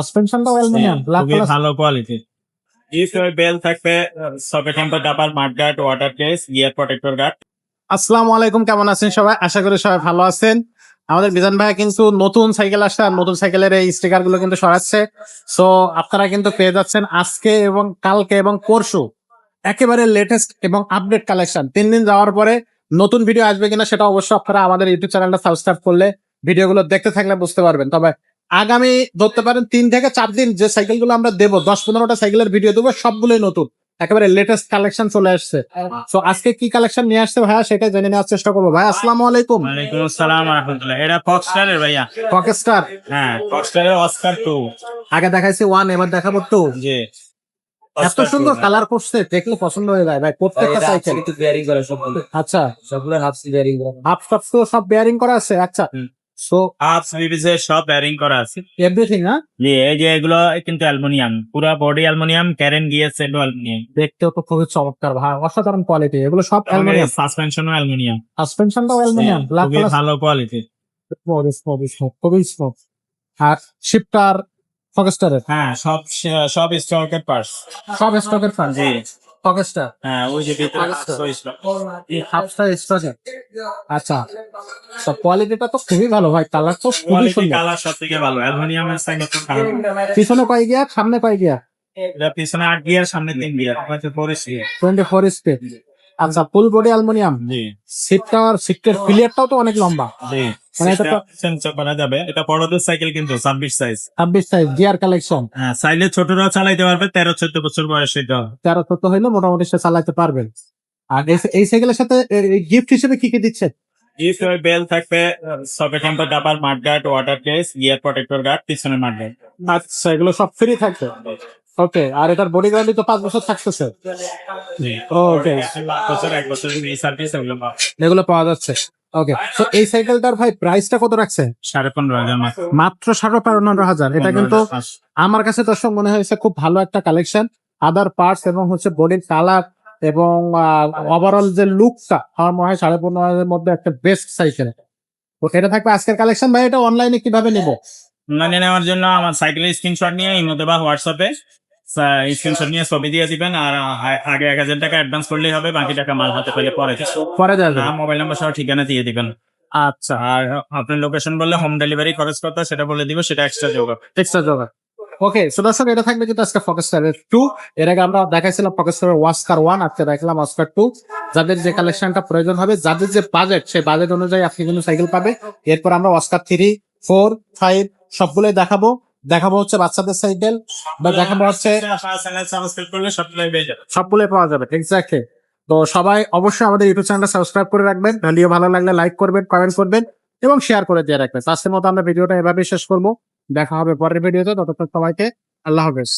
সাসপেনশনটাও aluminium, black খুবই colour. ভালো quality. Bell থাকবে, সকেট টেম্পার double mud guard, water case, gear protector guard. আসসালামু আলাইকুম, কেমন আছেন সবাই? আশা করি সবাই ভালো আছেন। আমাদের বিধান ভাই কিন্তু নতুন সাইকেল আসছে, আর নতুন সাইকেলের এই স্টিকার গুলো কিন্তু সরাচ্ছে। সো আপনারা কিন্তু পেয়ে যাচ্ছেন আজকে এবং কালকে এবং পরশু একেবারে লেটেস্ট এবং আপডেট কালেকশন। 3 দিন যাওয়ার পরে নতুন ভিডিও আসবে কিনা সেটা অবশ্যই আপনারা আমাদের ইউটিউব চ্যানেলটা সাবস্ক্রাইব করলে, ভিডিওগুলো দেখতে থাকলে বুঝতে পারবেন। তবে আগামী ধরতে পারেন 3 থেকে 4 দিন যে সাইকেলগুলো আমরা দেবো, 10-15টা সাইকেলের ভিডিও দেবো, সবগুলোই নতুন, একেবারে লেটেস্ট কালেকশন চলে আসছে। তো আজকে কি কালেকশন নিয়ে আসছে ভাইয়া সেটা জেনে নেওয়ার চেষ্টা করবো। ভাই আসসালামু আলাইকুম। ওয়ালাইকুম আসসালাম ওয়া রাহমাতুল্লাহ। এটা ফক্সস্টারের ভাইয়া। রকস্টার। হ্যাঁ, ফক্সস্টারের অস্কার 2। আগে দেখাইছি 1, এবার দেখাবো 2। জি, এত সুন্দর কালার করছে, দেখলে পছন্দ হয়ে যায় ভাই প্রত্যেকটা সাইকেল। একটু বেয়ারিং করা সবগুলো, আচ্ছা, সবগুলো হাফ বেয়ারিং করা। হাফ সব তো সব বেয়ারিং করা আছে। আচ্ছা, হুম। সো আপস বিবিসের সব বেয়ারিং করা আছে। এভরিথিং। হ্যাঁ, জি, এই যে এগুলো কিন্তু অ্যালুমিনিয়াম, পুরো বডি অ্যালুমিনিয়াম, ক্যারেন গিয়ার সেটও অ্যালুমিনিয়াম। দেখতেও তো খুবই চমৎকার ভাই, অসাধারণ কোয়ালিটি। এগুলো সব অ্যালুমিনিয়াম, সাসপেনশনও অ্যালুমিনিয়াম। সাসপেনশনটাও অ্যালুমিনিয়াম, ব্ল্যাক খুবই কালার। ভালো কোয়ালিটি। খুবই স্মুথ। আর শিফটার ফকস্টারের হ্যাঁ, সব স্টকের পার্টস। সব স্টকের ফান। জি, ফকস্টার হ্যাঁ, ওই যে ভিতরে Pakistan। আছে, ওই stock। এই হাফটা স্টকের। আচ্ছা, তো কোয়ালিটিটা তো খুবই ভালো ভাই, কালার তো খুবই কোয়ালিটি সুন্দর। কালার সব থেকে ভালো অ্যালুমিনিয়ামের সাইকেল। পিছনে কয় গিয়ার, সামনে কয় গিয়ার? এটা পিছনে 8 গিয়ার, সামনে 3 গিয়ার, হয়তো পড়েছি। 24 স্পিড। আচ্ছা, ফুল বডি অ্যালুমিনিয়াম। জি, সিটের প্লেয়ারটাও তো অনেক লম্বা, জি, মানে এটা তো সেন্সর করা যাবে। এটা বড়দের সাইকেল কিন্তু 26 সাইজ। 26 size gear collection. হ্যাঁ, চাইলে ছোটরাও চালাইতে পারবে, 13-14 বছর বয়স। এটা 13-14 হইলে মোটামুটি সে চালাতে পারবেন। আর এই সাইকেলের সাথে গিফট হিসেবে কি কি দিচ্ছে? বেল থাকবে, সকেট টেম্পার double mud guard, water case, gear protector guard, পিছনে মাড গার্ড। আচ্ছা, এগুলো সব ফ্রি থাকবে। ওকে, আর এটার বডি গ্যারান্টি তো 5 বছর থাকতেছে। জি, ওকে, 1 বছর সার্ভিস এগুলো এগুলো পাওয়া যাচ্ছে। ওকে, তো এই সাইকেলটার ভাই প্রাইসটা কত রাখছে? 15,500 মাত্র। মাত্র 15,500। এটা কিন্তু আমার কাছে দর্শক মনে হয়েছে খুব ভালো একটা কালেকশন। আদার পার্টস এবং হচ্ছে বডির কালার এবং ওভারঅল যে লুকটা, আমার মনে হয় 15,500 মধ্যে একটা বেস্ট সাইকেল। তো এটা থাকবে আজকের কালেকশন। ভাই এটা অনলাইনে কিভাবে নেব? অনলাইনে নেওয়ার জন্য আমার সাইকেলের স্ক্রিনশট নিয়ে ইমোতে বা হোয়াটসঅ্যাপে স্ক্রিনশট নিয়ে ছবি দিয়ে দিবেন। আর আগে 1,000 টাকা অ্যাডভান্স করলেই হবে, বাকি টাকা মাল হাতে পেলে পরে যাবে। নাম, মোবাইল নাম্বার সহ ঠিকানা দিয়ে দিবেন। আচ্ছা, আর আপনার লোকেশন বললে হোম ডেলিভারি খরচ কত সেটা বলে দিব, সেটা এক্সট্রা যোগ হবে। এক্সট্রা জোগাড়। ওকে, সো দর্শক এটা থাকবে কিন্তু আজকে ফকস্টারের 2। এর আগে আমরা দেখাইছিলাম ফকস্টারের ওয়াস্কার 1, আজকে দেখালাম ওয়াস্কার 2। যাদের যে কালেকশনটা প্রয়োজন হবে, যাদের যে বাজেট, সেই বাজেট অনুযায়ী আপনি কিন্তু সাইকেল পাবে। এরপর আমরা ওয়াস্কার 3, 4, 5 সবগুলোই দেখাবো হচ্ছে বাচ্চাদের সাইকেল, বা দেখাবো হচ্ছে চ্যানেল সাবস্ক্রাইব করলে সবগুলোই পেয়ে যাবে। সবগুলোই পাওয়া যাবে। এক্স্যাক্টলি। তো সবাই অবশ্যই আমাদের ইউটিউব চ্যানেলটা সাবস্ক্রাইব করে রাখবেন, ভিডিও ভালো লাগলে লাইক করবেন, কমেন্ট করবেন এবং শেয়ার করে দিয়ে রাখবেন। আজকের মতো আমরা ভিডিওটা এভাবেই শেষ করবো। দেখা হবে পরের ভিডিওতে, ততক্ষণ সবাইকে আল্লাহ হাফেজ।